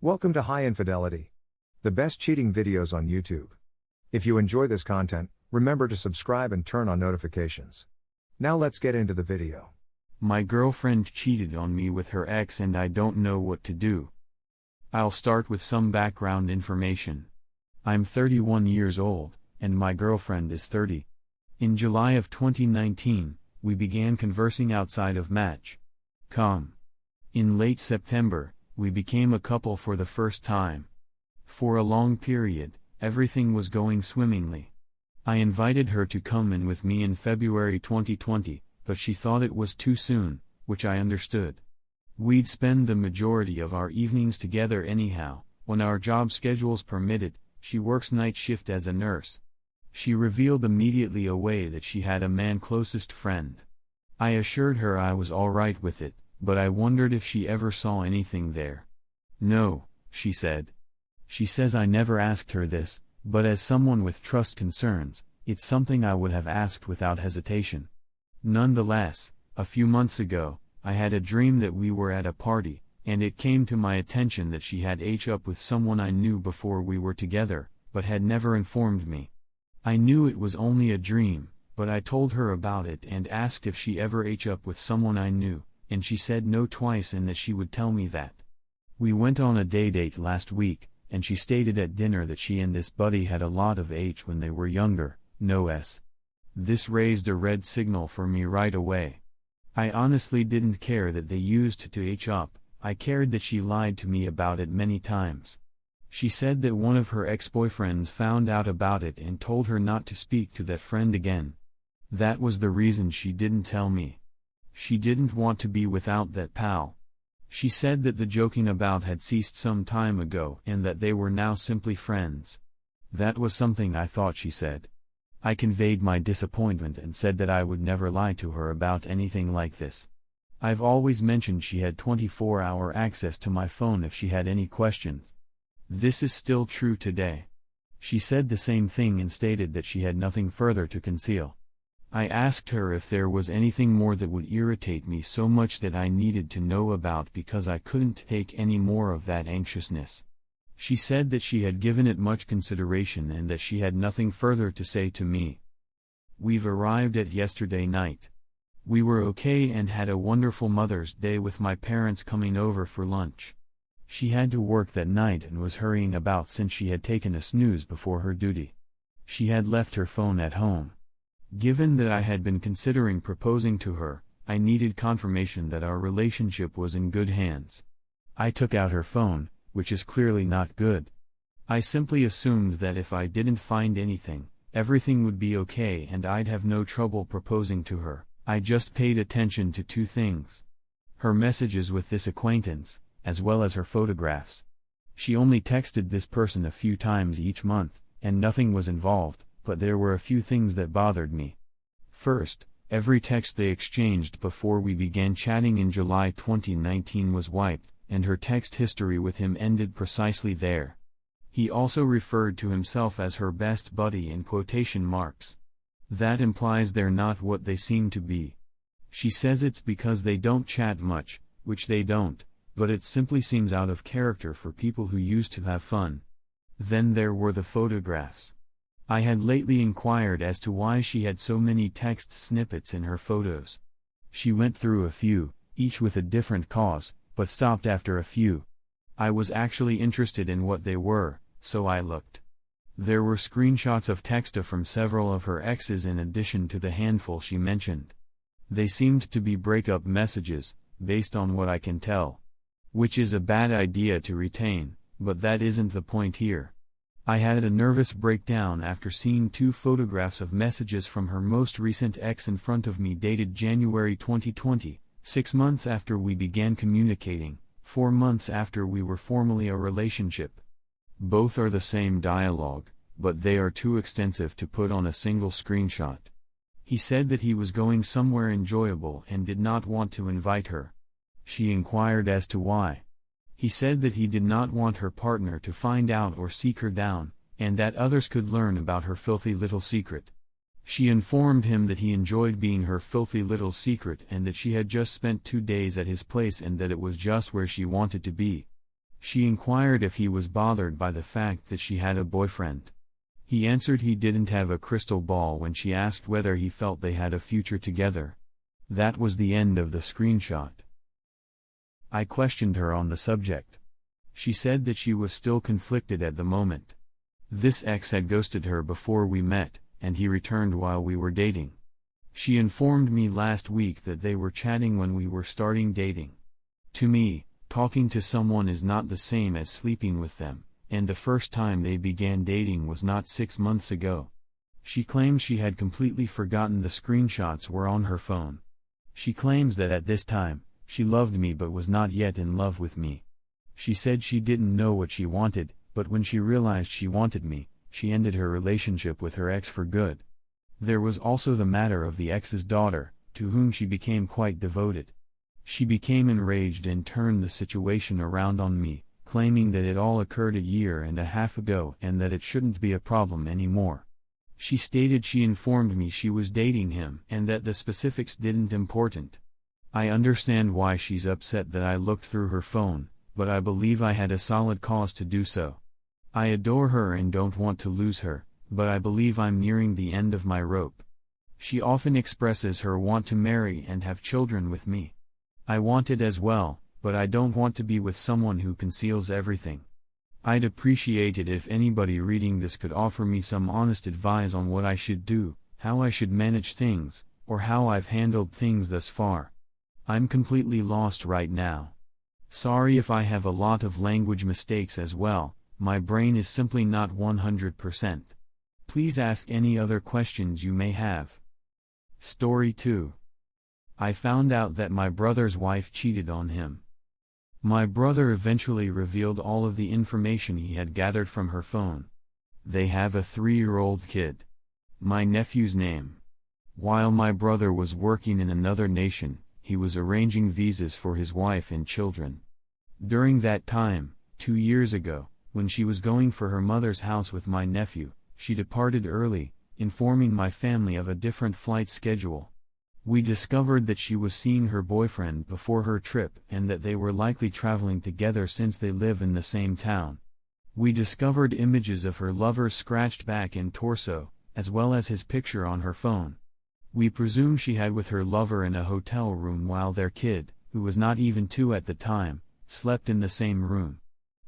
Welcome to High Infidelity, the best cheating videos on YouTube. If you enjoy this content, remember to subscribe and turn on notifications. Now let's get into the video. My girlfriend cheated on me with her ex and I don't know what to do. I'll start with some background information. I'm 31 years old, and my girlfriend is 30. In July of 2019, we began conversing outside of Match.com. In late September, we became a couple for the first time. For a long period, everything was going swimmingly. I invited her to come in with me in February 2020, but she thought it was too soon, which I understood. We'd spend the majority of our evenings together anyhow, when our job schedules permitted. She works night shift as a nurse. She revealed immediately away that she had a man closest friend. I assured her I was alright with it, but I wondered if she ever saw anything there. No, she said. She says I never asked her this, but as someone with trust concerns, it's something I would have asked without hesitation. Nonetheless, a few months ago, I had a dream that we were at a party, and it came to my attention that she had hooked up with someone I knew before we were together, but had never informed me. I knew it was only a dream, but I told her about it and asked if she ever hooked up with someone I knew, and she said no twice and that she would tell me that. We went on a date last week, and she stated at dinner that she and this buddy had a lot of H when they were younger, no S. This raised a red signal for me right away. I honestly didn't care that they used to hook up, I cared that she lied to me about it many times. She said that one of her ex-boyfriends found out about it and told her not to speak to that friend again. That was the reason she didn't tell me. She didn't want to be without that pal. She said that the joking about had ceased some time ago and that they were now simply friends. That was something I thought she said. I conveyed my disappointment and said that I would never lie to her about anything like this. I've always mentioned she had 24-hour access to my phone if she had any questions. This is still true today. She said the same thing and stated that she had nothing further to conceal. I asked her if there was anything more that would irritate me so much that I needed to know about because I couldn't take any more of that anxiousness. She said that she had given it much consideration and that she had nothing further to say to me. We've arrived at yesterday night. We were okay and had a wonderful Mother's Day with my parents coming over for lunch. She had to work that night and was hurrying about since she had taken a snooze before her duty. She had left her phone at home. Given that I had been considering proposing to her, I needed confirmation that our relationship was in good hands. I took out her phone, which is clearly not good. I simply assumed that if I didn't find anything, everything would be okay and I'd have no trouble proposing to her. I just paid attention to two things. Her messages with this acquaintance, as well as her photographs. She only texted this person a few times each month, and nothing was involved, but there were a few things that bothered me. First, every text they exchanged before we began chatting in July 2019 was wiped, and her text history with him ended precisely there. He also referred to himself as her best buddy in quotation marks. That implies they're not what they seem to be. She says it's because they don't chat much, which they don't, but it simply seems out of character for people who used to have fun. Then there were the photographs. I had lately inquired as to why she had so many text snippets in her photos. She went through a few, each with a different cause, but stopped after a few. I was actually interested in what they were, so I looked. There were screenshots of text from several of her exes in addition to the handful she mentioned. They seemed to be breakup messages, based on what I can tell. Which is a bad idea to retain, but that isn't the point here. I had a nervous breakdown after seeing two photographs of messages from her most recent ex in front of me dated January 2020, 6 months after we began communicating, 4 months after we were formally a relationship. Both are the same dialogue, but they are too extensive to put on a single screenshot. He said that he was going somewhere enjoyable and did not want to invite her. She inquired as to why. He said that he did not want her partner to find out or seek her down, and that others could learn about her filthy little secret. She informed him that he enjoyed being her filthy little secret and that she had just spent 2 days at his place and that it was just where she wanted to be. She inquired if he was bothered by the fact that she had a boyfriend. He answered he didn't have a crystal ball when she asked whether he felt they had a future together. That was the end of the screenshot. I questioned her on the subject. She said that she was still conflicted at the moment. This ex had ghosted her before we met, and he returned while we were dating. She informed me last week that they were chatting when we were starting dating. To me, talking to someone is not the same as sleeping with them, and the first time they began dating was not 6 months ago. She claims she had completely forgotten the screenshots were on her phone. She claims that at this time, she loved me but was not yet in love with me. She said she didn't know what she wanted, but when she realized she wanted me, she ended her relationship with her ex for good. There was also the matter of the ex's daughter, to whom she became quite devoted. She became enraged and turned the situation around on me, claiming that it all occurred a year and a half ago and that it shouldn't be a problem anymore. She stated she informed me she was dating him and that the specifics didn't important. I understand why she's upset that I looked through her phone, but I believe I had a solid cause to do so. I adore her and don't want to lose her, but I believe I'm nearing the end of my rope. She often expresses her want to marry and have children with me. I want it as well, but I don't want to be with someone who conceals everything. I'd appreciate it if anybody reading this could offer me some honest advice on what I should do, how I should manage things, or how I've handled things thus far. I'm completely lost right now. Sorry if I have a lot of language mistakes as well, my brain is simply not 100%. Please ask any other questions you may have. Story 2. I found out that my brother's wife cheated on him. My brother eventually revealed all of the information he had gathered from her phone. They have a 3-year-old kid. My nephew's name. While my brother was working in another nation, he was arranging visas for his wife and children. During that time, 2 years ago, when she was going for her mother's house with my nephew, she departed early, informing my family of a different flight schedule. We discovered that she was seeing her boyfriend before her trip and that they were likely traveling together since they live in the same town. We discovered images of her lover's scratched back and torso, as well as his picture on her phone. We presume she had with her lover in a hotel room while their kid, who was not even 2 at the time, slept in the same room.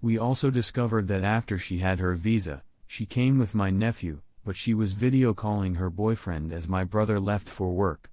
We also discovered that after she had her visa, she came with my nephew, but she was video calling her boyfriend as my brother left for work.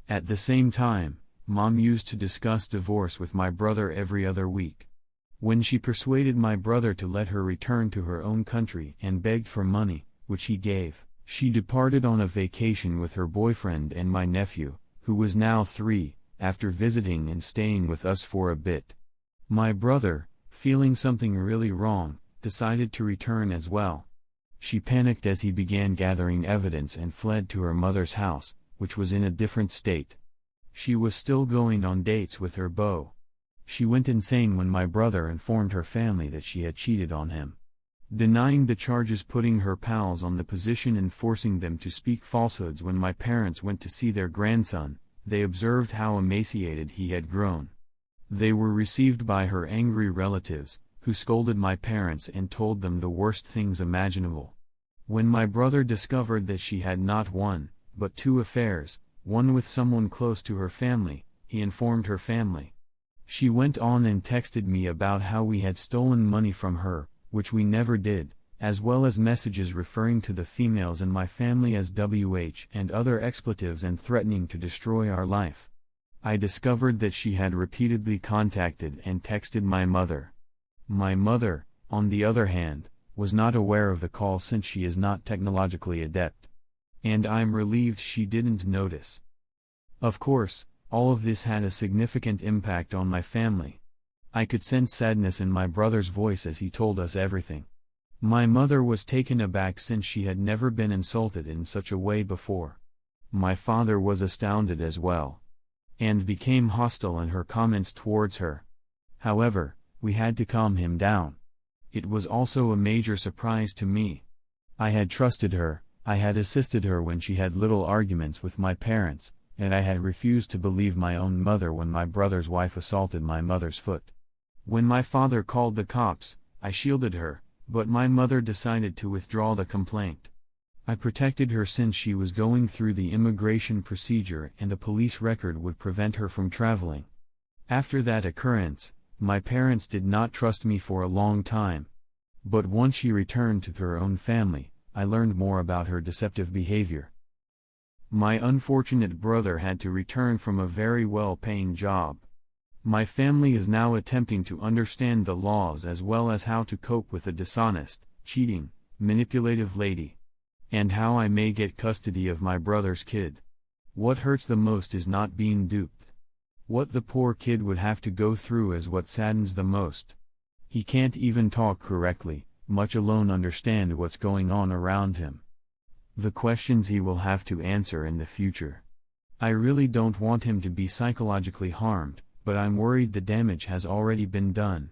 At the same time, Mom used to discuss divorce with my brother every other week. When she persuaded my brother to let her return to her own country and begged for money, which he gave, she departed on a vacation with her boyfriend and my nephew, who was now 3, after visiting and staying with us for a bit. My brother, feeling something really wrong, decided to return as well. She panicked as he began gathering evidence and fled to her mother's house, which was in a different state. She was still going on dates with her beau. She went insane when my brother informed her family that she had cheated on him. Denying the charges, putting her pals on the position and forcing them to speak falsehoods. When my parents went to see their grandson, they observed how emaciated he had grown. They were received by her angry relatives, who scolded my parents and told them the worst things imaginable. When my brother discovered that she had not 1, but 2 affairs, one with someone close to her family, he informed her family. She went on and texted me about how we had stolen money from her, which we never did, as well as messages referring to the females in my family as WH and other expletives and threatening to destroy our life. I discovered that she had repeatedly contacted and texted my mother. My mother, on the other hand, was not aware of the call since she is not technologically adept. And I'm relieved she didn't notice. Of course, all of this had a significant impact on my family. I could sense sadness in my brother's voice as he told us everything. My mother was taken aback since she had never been insulted in such a way before. My father was astounded as well, and became hostile in her comments towards her. However, we had to calm him down. It was also a major surprise to me. I had trusted her, I had assisted her when she had little arguments with my parents, and I had refused to believe my own mother when my brother's wife assaulted my mother's foot. When my father called the cops, I shielded her, but my mother decided to withdraw the complaint. I protected her since she was going through the immigration procedure and a police record would prevent her from traveling. After that occurrence, my parents did not trust me for a long time. But once she returned to her own family, I learned more about her deceptive behavior. My unfortunate brother had to return from a very well-paying job. My family is now attempting to understand the laws as well as how to cope with a dishonest, cheating, manipulative lady. And how I may get custody of my brother's kid. What hurts the most is not being duped. What the poor kid would have to go through is what saddens the most. He can't even talk correctly, much alone understand what's going on around him. The questions he will have to answer in the future. I really don't want him to be psychologically harmed, but I'm worried the damage has already been done.